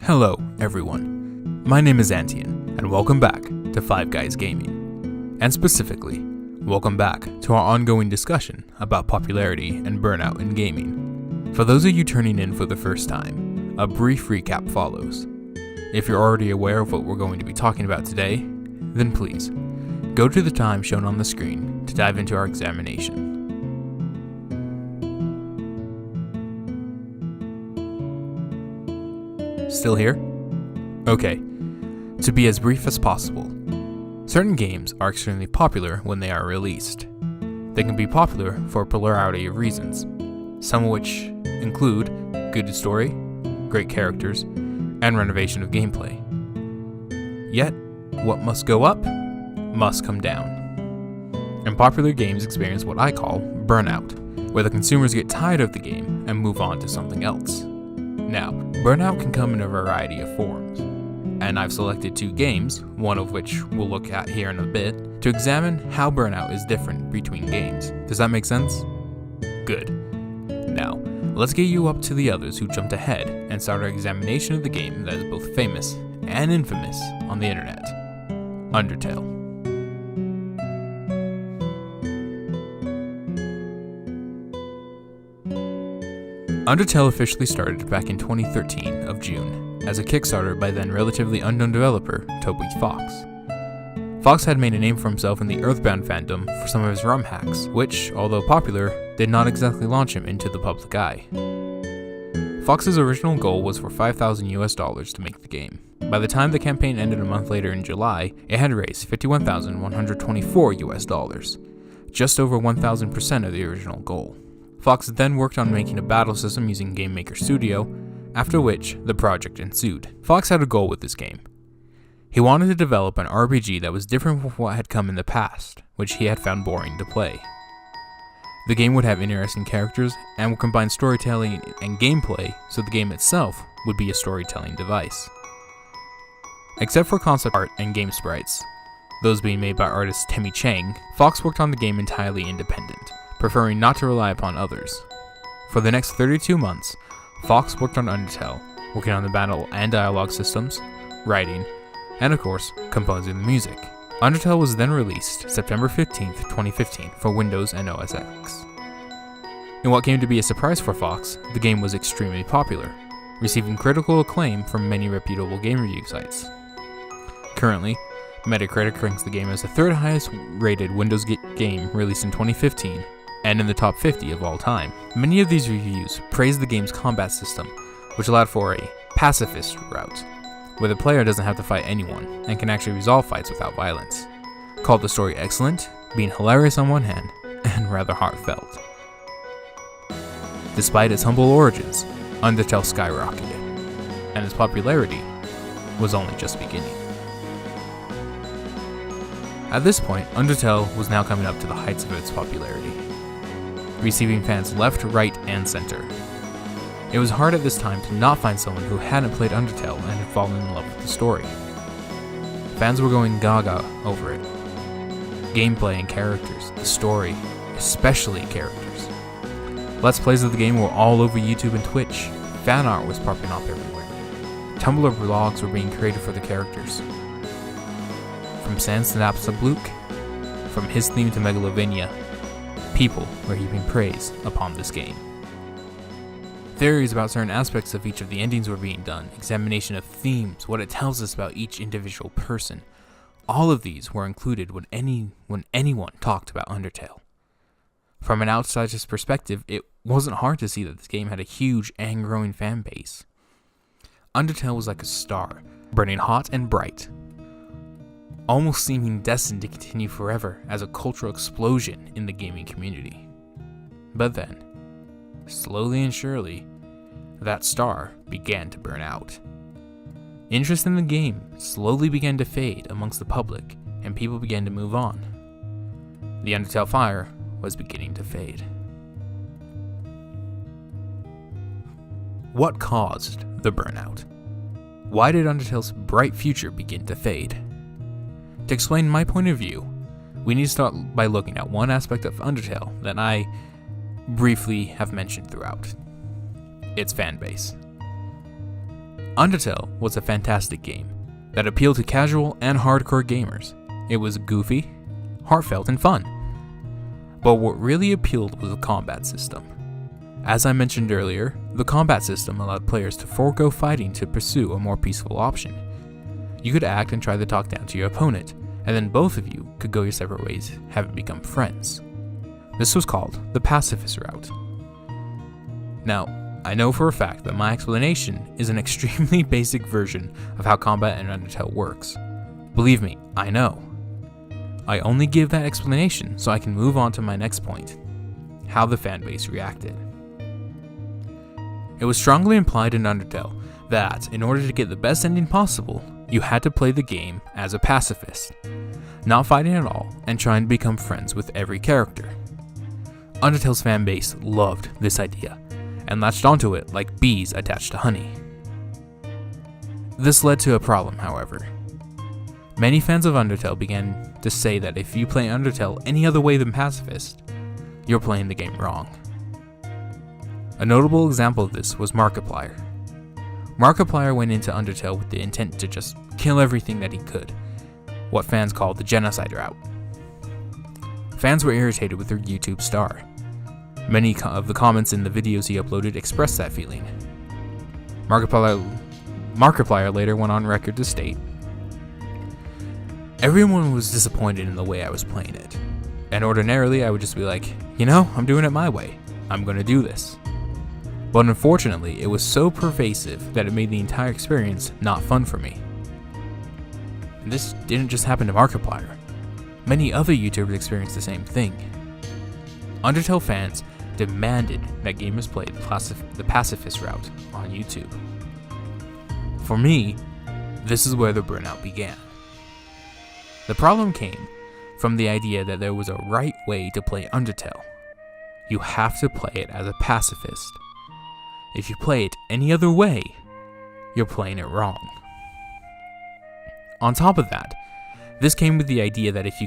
Hello, everyone. My name is Antian, and welcome back to Five Guys Gaming. And specifically, welcome back to our ongoing discussion about popularity and burnout in gaming. For those of you turning in for the first time, a brief recap follows. If you're already aware of what we're going to be talking about today, then please, go to the time shown on the screen to dive into our examination. Still here? Okay, to be as brief as possible. Certain games are extremely popular when they are released. They can be popular for a plurality of reasons, some of which include good story, great characters, and renovation of gameplay. Yet, what must go up, must come down. And popular games experience what I call burnout, where the consumers get tired of the game and move on to something else. Now, burnout can come in a variety of forms, and I've selected two games, one of which we'll look at here in a bit, to examine how burnout is different between games. Does that make sense? Good. Now, let's get you up to the others who jumped ahead and start our examination of the game that is both famous and infamous on the internet, Undertale. Undertale officially started back in 2013 of June as a Kickstarter by then relatively unknown developer Toby Fox. Fox had made a name for himself in the Earthbound fandom for some of his ROM hacks, which, although popular, did not exactly launch him into the public eye. Fox's original goal was for $5,000 to make the game. By the time the campaign ended a month later in July, it had raised $51,124, just over 1,000% of the original goal. Fox then worked on making a battle system using Game Maker Studio, after which the project ensued. Fox had a goal with this game. He wanted to develop an RPG that was different from what had come in the past, which he had found boring to play. The game would have interesting characters and would combine storytelling and gameplay, so the game itself would be a storytelling device. Except for concept art and game sprites, those being made by artist Timmy Chang, Fox worked on the game entirely independent, preferring not to rely upon others. For the next 32 months, Fox worked on Undertale, working on the battle and dialogue systems, writing, and of course, composing the music. Undertale was then released September 15th, 2015 for Windows and OS X. In what came to be a surprise for Fox, the game was extremely popular, receiving critical acclaim from many reputable game review sites. Currently, Metacritic ranks the game as the third highest rated Windows game released in 2015, and in the top 50 of all time. Many of these reviews praise the game's combat system, which allowed for a pacifist route, where the player doesn't have to fight anyone and can actually resolve fights without violence. Called the story excellent, being hilarious on one hand, and rather heartfelt. Despite its humble origins, Undertale skyrocketed, and its popularity was only just beginning. At this point, Undertale was now coming up to the heights of its popularity, receiving fans left, right, and center. It was hard at this time to not find someone who hadn't played Undertale and had fallen in love with the story. Fans were going gaga over it. Gameplay and characters, the story, especially characters. Let's plays of the game were all over YouTube and Twitch. Fan art was popping up everywhere. Tumblr blogs were being created for the characters. From Sans Synapse to Bluke, from his theme to Megalovania, people were heaping praise upon this game. Theories about certain aspects of each of the endings were being done, examination of themes, what it tells us about each individual person. All of these were included when anyone talked about Undertale. From an outsider's perspective, it wasn't hard to see that this game had a huge and growing fan base. Undertale was like a star, burning hot and bright, almost seeming destined to continue forever as a cultural explosion in the gaming community. But then, slowly and surely, that star began to burn out. Interest in the game slowly began to fade amongst the public, and people began to move on. The Undertale fire was beginning to fade. What caused the burnout? Why did Undertale's bright future begin to fade? To explain my point of view, we need to start by looking at one aspect of Undertale that I briefly have mentioned throughout: its fan base. Undertale was a fantastic game that appealed to casual and hardcore gamers. It was goofy, heartfelt, and fun. But what really appealed was the combat system. As I mentioned earlier, the combat system allowed players to forego fighting to pursue a more peaceful option. You could act and try to talk down to your opponent, and then both of you could go your separate ways, having become friends. This was called the pacifist route. Now, I know for a fact that my explanation is an extremely basic version of how combat in Undertale works. Believe me, I know. I only give that explanation so I can move on to my next point, how the fanbase reacted. It was strongly implied in Undertale that, in order to get the best ending possible, you had to play the game as a pacifist, not fighting at all and trying to become friends with every character. Undertale's fanbase loved this idea and latched onto it like bees attached to honey. This led to a problem, however. Many fans of Undertale began to say that if you play Undertale any other way than pacifist, you're playing the game wrong. A notable example of this was Markiplier. Markiplier went into Undertale with the intent to just kill everything that he could, what fans called the genocide route. Fans were irritated with their YouTube star. Many of the comments in the videos he uploaded expressed that feeling. Markiplier later went on record to state, "Everyone was disappointed in the way I was playing it, and ordinarily I would just be like, I'm doing it my way. I'm gonna do this. But unfortunately, it was so pervasive that it made the entire experience not fun for me." And this didn't just happen to Markiplier. Many other YouTubers experienced the same thing. Undertale fans demanded that gamers play the pacifist route on YouTube. For me, this is where the burnout began. The problem came from the idea that there was a right way to play Undertale. You have to play it as a pacifist. If you play it any other way, you're playing it wrong. On top of that, this came with the idea that if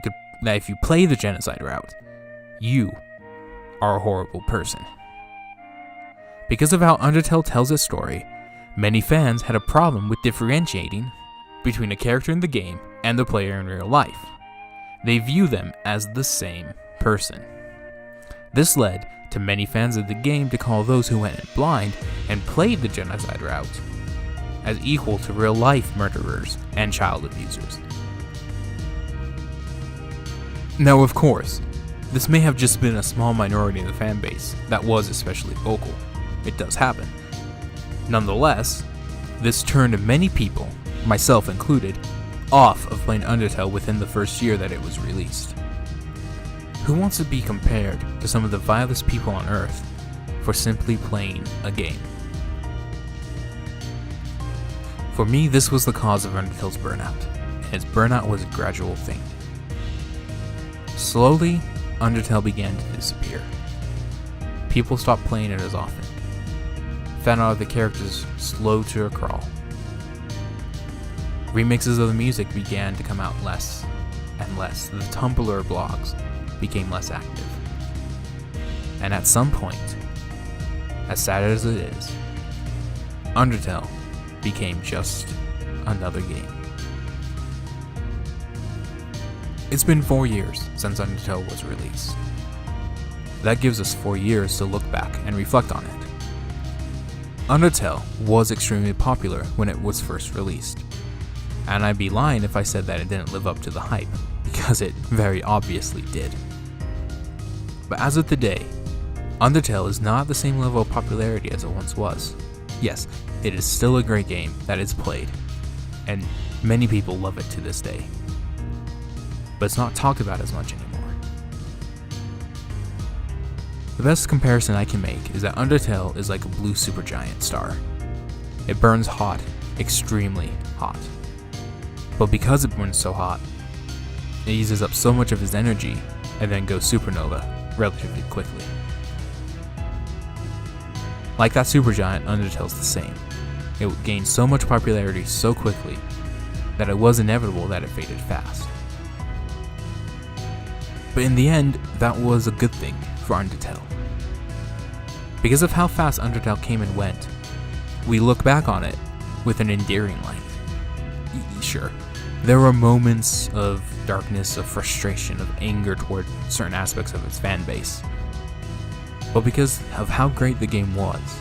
you play the genocide route, you are a horrible person. Because of how Undertale tells its story, many fans had a problem with differentiating between a character in the game and the player in real life. They view them as the same person. This led to many fans of the game to call those who went in blind and played the genocide route as equal to real-life murderers and child abusers. Now, of course, this may have just been a small minority of the fanbase that was especially vocal. It does happen. Nonetheless, this turned many people, myself included, off of playing Undertale within the first year that it was released. Who wants to be compared to some of the vilest people on Earth for simply playing a game? For me, this was the cause of Undertale's burnout, and its burnout was a gradual thing. Slowly, Undertale began to disappear. People stopped playing it as often. Fan art of the characters slowed to a crawl. Remixes of the music began to come out less and less. The Tumblr blogs became less active. And at some point, as sad as it is, Undertale became just another game. It's been 4 years since Undertale was released. That gives us 4 years to look back and reflect on it. Undertale was extremely popular when it was first released, and I'd be lying if I said that it didn't live up to the hype, because it very obviously did. But as of today, Undertale is not at the same level of popularity as it once was. Yes, it is still a great game that is played, and many people love it to this day. But it's not talked about as much anymore. The best comparison I can make is that Undertale is like a blue supergiant star. It burns hot, extremely hot. But because it burns so hot, it uses up so much of its energy and then goes supernova relatively quickly. Like that supergiant, Undertale's the same. It gained so much popularity so quickly that it was inevitable that it faded fast. But in the end, that was a good thing for Undertale. Because of how fast Undertale came and went, we look back on it with an endearing light. Sure, there were moments of darkness, of frustration, of anger toward certain aspects of its fan base. But because of how great the game was,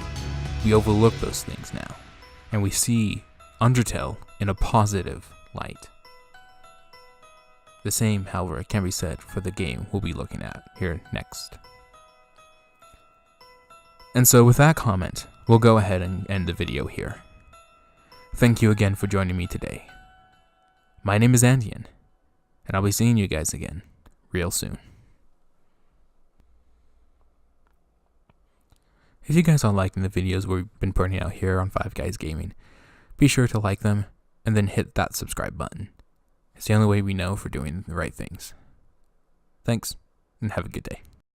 we overlook those things now, and we see Undertale in a positive light. The same, however, can be said for the game we'll be looking at here next. And so with that comment, we'll go ahead and end the video here. Thank you again for joining me today. My name is Andian, and I'll be seeing you guys again real soon. If you guys are liking the videos we've been putting out here on Five Guys Gaming, be sure to like them and then hit that subscribe button. It's the only way we know if we're doing the right things. Thanks, and have a good day.